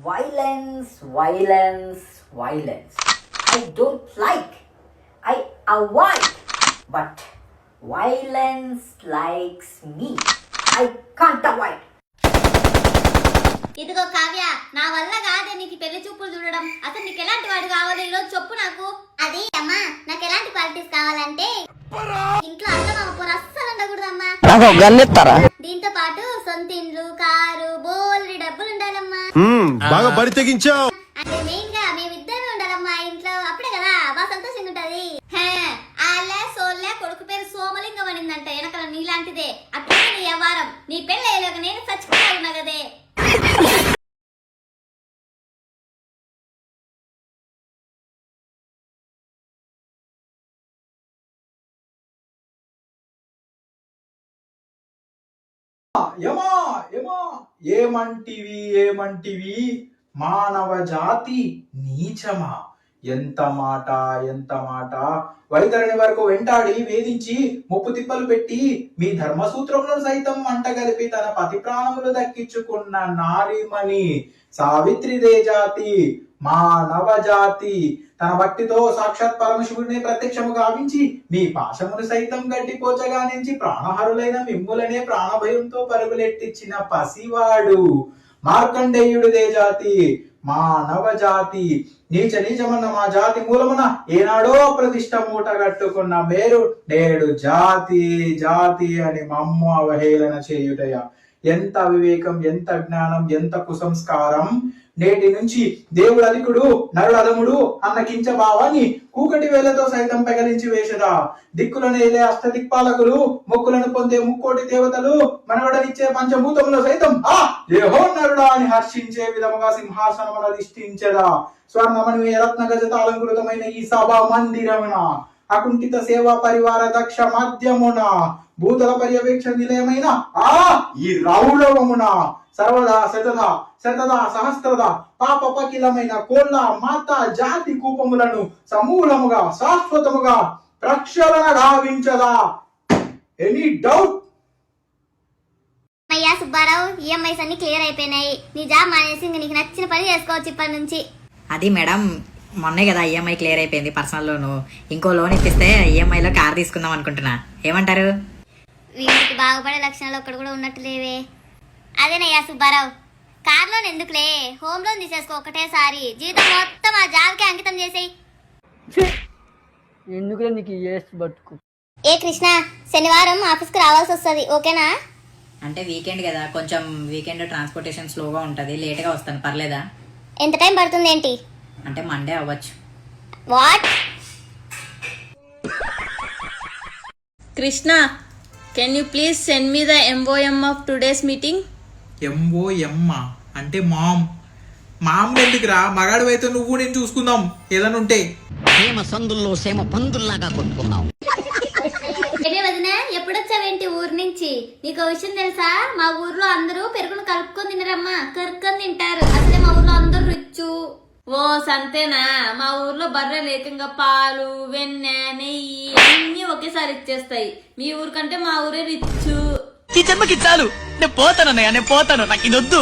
Violence, violence, violence. I don't like. I avoid. But violence likes me. I can't avoid. ఇదిగో కావ్య, నా వల్ల కాదే నీకు పెళ్లి చూపులు చూడడం. అసలు నీకు ఎలాంటి వాడు కావాలి ఈరోజు చెప్పు నాకు. అది అమ్మా, నాకు ఎలాంటి క్వాలిటీస్ కావాలంటే ఇంట్లో అత్తమామ అస్సలు ఉండకూడదమ్మా. దీంతో పాటు సొంత ఇండ్లు, కారు, బోల్డ్ డబ్బులు ఉండాలమ్మా. బాగా బరి తెగించావు. అంటే మెయిన్ గా మేమిద్దరమే ఉండాలమ్మా ఇంట్లో. అప్పుడే కదా బాగా సంతోషంగా ఉంటది. ఆలే సోలే కొడుకు పేరు సోమలింగం అనిందంట. వెనకల నీలాంటిదే అట్లే నీ వ్యవహారం. నీ పెళ్ళి అయ్యేలోక నేను చచ్చిపోతున్నా కదే. ఏమంటివి మానవ జాతి నీచమా? ఎంత మాట వైతరణి వరకు వెంటాడి వేధించి ముప్పు తిప్పలు పెట్టి మీ ధర్మసూత్రంలో సైతం మంటగలిపి తన పతి ప్రాణములు దక్కించుకున్న నారీమణి సావిత్రిదే జాతి మానవ జాతి. తన భక్తితో సాక్షాత్ పరమశివుడిని ప్రత్యక్షము గావించి మీ పాశమును సైతం గడ్డిపోచగా నుంచి ప్రాణహరులైన మిమ్ములనే ప్రాణభయంతో పరుగులెట్టించిన పసివాడు మార్కండేయుడిదే జాతి మానవ జాతి. నీచమన్న మా జాతి మూలమున ఏనాడో ప్రతిష్ట మూట కట్టుకున్న మేరు నేడు జాతి అని మమ్ము అవహేళన చేయుటయ. ఎంత వివేకం, ఎంత జ్ఞానం, ఎంత కుసంస్కారం! నేటి నుంచి దేవుడు అధికుడు నరుడు అధముడు అన్న కించ భావాన్ని కూకటి వేలతో సైతం పెగలించి వేసదా. దిక్కులను ఏలే అష్టదిక్పాలకులు, మొక్కులను పొందే ముక్కోటి దేవతలు, మనవడనిచ్చే పంచభూతములో సైతం ఏహో నరుడా అని హర్షించే విధముగా సింహాసనమును అధిష్ఠించదా. స్వర్ణమణి రత్న గజతాలంకృతమైన ఈ సభా మందిరమున అకుంఠిత సేవా పరివార దక్ష మాధ్యమున భూతల పర్యవేక్షణ నిలయమైన ఈ రౌరవమున సర్వదా శతదా సహస్రదా పాప పకిలమైన కోళ్ళ మాత జాతి కూపములను సమూలముగా శాశ్వతముగా ప్రక్షాళన గావించదా. Any doubt? అయ్యా సుబ్బారావు, ఈఎంఐస్ అన్ని క్లియర్ అయిపోయినాయి. నీ జాబ్ మానేసి నీకు నచ్చిన పని చేసుకోవచ్చు ఇప్పటి నుంచి. అది మేడం, మొన్నే కదా ఈఎంఐ క్లియర్ అయిపోయింది పర్సనల్ లోను. ఇంకో లోన్ ఇప్పిస్తే ఈఎంఐలో కార్ తీసుకుందాం అనుకుంటున్నా. ఏమంటారు? వీరికి బాగుపడే లక్షణాలు ఒక్కడు కూడా ఉన్నట్టు లేవే. అదేనయ్యా సుబ్బారావు, కార్ లోన్ ఎందుకులే, హోమ్ లోన్ తీసేసుకో ఒకటేసారి. జీవితం మొత్తం ఆ జాబ్కి అంకితం చేసేయి. ఎందుకులే నీకు బతుకు. ఏ కృష్ణ, శనివారం ఆఫీస్కి రావాల్సి వస్తుంది, ఓకేనా? అంటే వీకెండ్ కదా, కొంచెం వీకెండ్ ట్రాన్స్పోర్టేషన్ స్లోగా ఉంటుంది, లేట్గా వస్తాను, పర్లేదా? ఎంత టైం పడుతుంది ఏంటి? అంటే మండే అవ్వచ్చు. What? Krishna, can you please send me the MOM of today's meeting? MOM అంటే మామ్ ఎందుకురా? మగాడు అయితే నువ్వు నేను చూసుకుందాం ఏదైనా ఉంటే. సేమ సందుల్లో సేమ పందుల్లాగా కొట్టుకున్నాం. ఎప్పుడొచ్చావేంటి ఊరు నుంచి? నీకు విషయం తెలుసా? మా ఊర్లో అందరూ పెరుగును కలుపుకొని తినరమ్మా, కరుక్కొని తింటారు. అసలే మా ఊర్లో అందరూ రిచ్చు. ఓ సంతేనా? మా ఊర్లో బర్రెలు ఏకంగా పాలు, వెన్నె, నెయ్యి అన్ని ఒకేసారి ఇచ్చేస్తాయి. మీ ఊరు కంటే మా ఊరే రిచ్చు. ఈ జన్మకి చాలు, నేను పోతాను, నాకు ఇదొద్దు.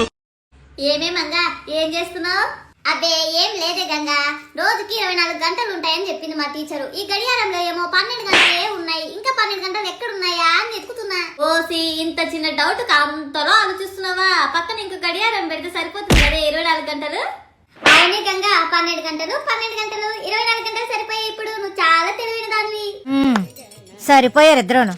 ఏమేమంగా ఏం చేస్తున్నావు? అబ్బే ఏం లేదే గంగా, రోజుకి 24 గంటలు ఉంటాయని చెప్పింది మా టీచరు. ఈ గడియారంలో ఏమో 12 గంటలే ఉన్నాయి, ఇంకా 12 గంటలు ఎక్కడున్నాయా అని వెతుకుతున్నా. ఓసి, ఇంత చిన్న డౌట్ అంతలో ఆలోచిస్తున్నావా? పక్కన ఇంకో గడియారం పెడితే సరిపోతుంది కదా 24 గంటలు. అవునే గంగా, 12 గంటలు 24 గంటలు సరిపోయాయి. ఇప్పుడు నువ్వు చాలా తెలివైన దానివి. సరిపోయారు ఇద్దరును.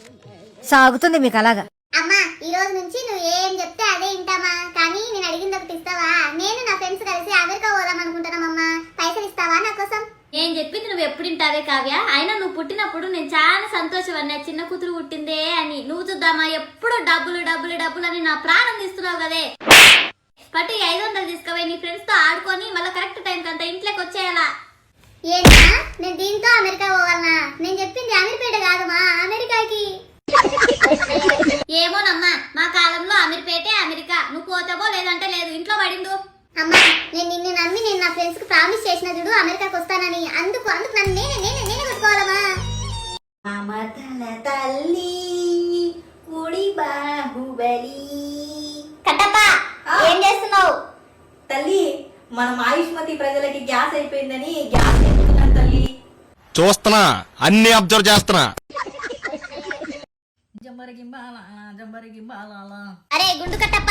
సాగుతుంది మీకు అలాగా. అమ్మా, ఈ రోజు నుంచి నువ్వు ఏం చెప్తే అదే వింటామా, కానీ నేను అడిగింది ఒకటి ఇస్తావా? నేను నా ఫ్రెండ్స్ కలిసి అమెరికా పోదాం అనుకుంటున్నామమ్మా, పైసలు ఇస్తావా నా కోసం? నేను చెప్పింది నువ్వు ఎప్పుడు వింటావే కావ్య. అయినా నువ్వు పుట్టినప్పుడు నేను చాలా సంతోషమన్నా, చిన్న కూతురు పుట్టిందే అని. నువ్వు చూద్దామా, ఎప్పుడు డబ్బులు అని నా ప్రాణం తీస్తున్నావు కదే. పట్టు 500 తీసుకోవే, నీ ఫ్రెండ్స్ తో ఆడుకొని మళ్ళీ కరెక్ట్ టైం కంతా ఇంట్లోకి వచ్చేయాలా. ఏంటా, నేను దీంతో అమెరికా పోవాలనా? నేను చెప్పింది అమీర్పేట కాదమ్మా, అమెరికాకి. ఏమోనమ్మా, మా కాలంలో అమీర్పేటే అమెరికా. నువ్వు పోతావో లేదంటే లేదు, ఇంట్లో పడిండు. అమ్మా, నేను నిన్ను నమ్మి నేను నా ఫ్రెండ్స్ కి ప్రామిస్ చేసిన చూడు అమెరికాకి వస్తానని. అందుకు నన్ను నేనే కొట్టుకోవాలమ్మా. మమతల తల్లి కుడి బాహుబలి. కట్టప్ప, ఏం చేస్తున్నావు? తల్లి మన ఆయుష్మతి ప్రజలకి గ్యాస్ అయిపోయిందని గ్యాస్ నింపుతున్నాను తల్లి. చూస్తున్నా, అన్ని అబ్జర్వ్ చేస్తున్నా. అరే గుండు కట్టప్ప,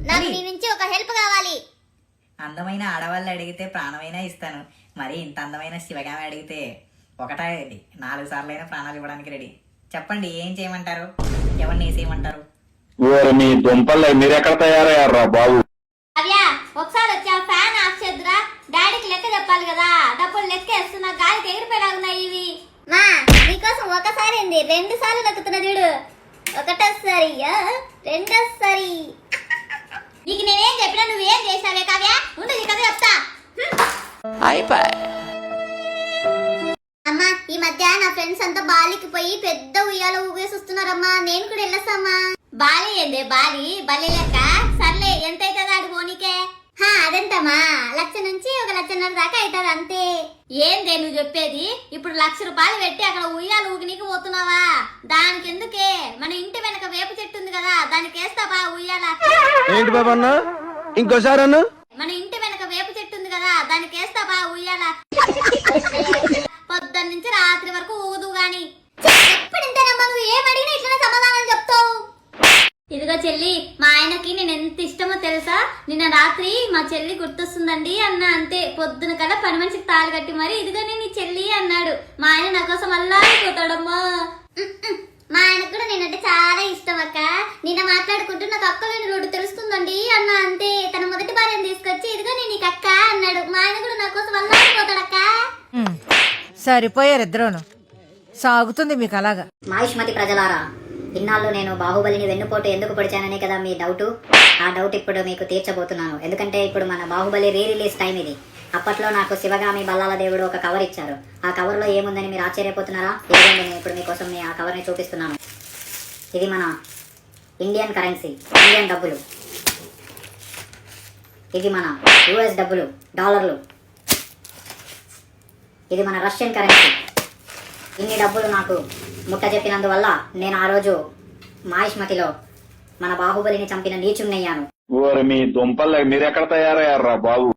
నాకు నీ నుంచి ఒక హెల్ప్ కావాలి. అందమైన ఆడవాళ్ళు అడిగితే ప్రాణమైనా ఇస్తాను, మరి ఇంత అందమైన శివగామి అడిగితే ఒకటా 4 సార్లైనా ప్రాణాలు ఇవ్వడానికి రెడీ. చెప్పండి, ఏం చేయమంటారు? ఎవరిని వేసేయమంటారు? మీ దుంపల్లో మీరెక్కడ తయారయ్యారా బాబు? కావ్య ఒకసారి వచ్చి ఆ ఫ్యాన్ ఆఫ్ చేద్దురా. డాడీకి లెక్క చెప్పాలి కదా, డబ్బులు లెక్క వేస్తున్నా గాలికి ఎగిరిపోయేలాగున్నాయి ఇవి. మా నీకోసం ఒకసారి ఏంది 2 సార్లు దక్కుతున్నా చూడు. ఒకటోసారి రెండోసారి. నీకు నేనేం చెప్పినా నువ్వేం చేసావే కావ్య? ఉండు నీ కథ చెప్తా. అమ్మా ఈ మధ్య నా ఫ్రెండ్స్ అంతా బాలికి పోయి పెద్ద ఉయ్యాల ఊగేసి వస్తున్నారమ్మా, నేను కూడా వెళ్ళొస్తామా? బాలి ఏందే బాలి బలి లెక్క. సర్లే ఎంత అవుతుంది ఆడు పోనీకే? అదంతమ్మా 1,00,000 నుంచి 1,50,000 దాకా అవుతుంది అంతే. ఏందే నువ్వు చెప్పేది? ఇప్పుడు 1,00,000 రూపాయలు పెట్టి అక్కడ ఉయ్యాలు ఊగినీకి పోతున్నావా? దానికి ఎందుకే? మన ఇంటి వెనక వేప చెట్టు ఉంది కదా, దానికి వేస్తావా ఉయ్యాల? ఏంటి బాబా అన్న, ఇంకోసారి అన్న. మన ఇంటి వెనక వేప చెట్టు ఉంది కదా, దానికి వేస్తావా ఉయ్యాల? పొద్దున్న నుంచి రాత్రి వరకు ఊగదు గాని. ఎప్పుడు ఇంతేనమ్మా, నువ్వు ఏం అడిగినా ఇట్లనే సమాధానం చెప్తావు. ఇదిగో చెల్లి, మా ఆయనకి నేను ఎంత ఇష్టమో తెలుసా? నిన్న రాత్రి మా చెల్లి గుర్తొస్తుందండి అన్న, అంతే. పొద్దున కల్లా పని మనిషికి తాళి కట్టి మరి ఇదిగో నీ చెల్లి అన్నాడు. మా ఆయన నా కోసం అల్లాడిపోతాడమ్మా. మా ఆయనకు కూడా నేనంటే చాలా ఇష్టం అక్క. నిన్న మాట్లాడుకుంటూ నాకు అక్కలేని రోడ్డు తెలుస్తుందండి అన్న, అంతే. తన మొదటి భార్యను తీసుకొచ్చి ఇదిగో నేను నీకు అక్క అన్నాడు. మా ఆయన కూడా నా కోసం అల్లాడిపోతాడక్క. సరిపోయారు ఇద్దరును. సాగుతుంది మీకు అలాగా. మాయుష్మతి ప్రజలారా, ఇన్నాళ్ళు నేను బాహుబలిని వెన్నుపోటు ఎందుకు పొడిచాననే కదా మీ డౌటు. ఆ డౌట్ ఇప్పుడు మీకు తీర్చబోతున్నాను. ఎందుకంటే ఇప్పుడు మన బాహుబలి రీ రిలీజ్ టైం ఇది. అప్పట్లో నాకు శివగామి బల్లాల దేవుడు ఒక కవర్ ఇచ్చారు. ఆ కవర్లో ఏముందని మీరు ఆశ్చర్యపోతున్నారా? ఇదిగోండి, నేను ఇప్పుడు మీకోసం ఆ కవర్ని చూపిస్తున్నాను. ఇది మన ఇండియన్ కరెన్సీ, ఇండియన్ డబ్బులు. ఇది మన US డబ్బులు, డాలర్లు. ఇది మన రష్యన్ కరెన్సీ. ఇన్ని డబ్బులు నాకు ముట్ట చెప్పినందువల్ల నేను ఆ రోజు మాయుష్మతిలో మన బాహుబలిని చంపిన నీచున్నయ్యాను. మీ దుంపల్లో మీరెక్కడ తయారయ్యారా బాబు?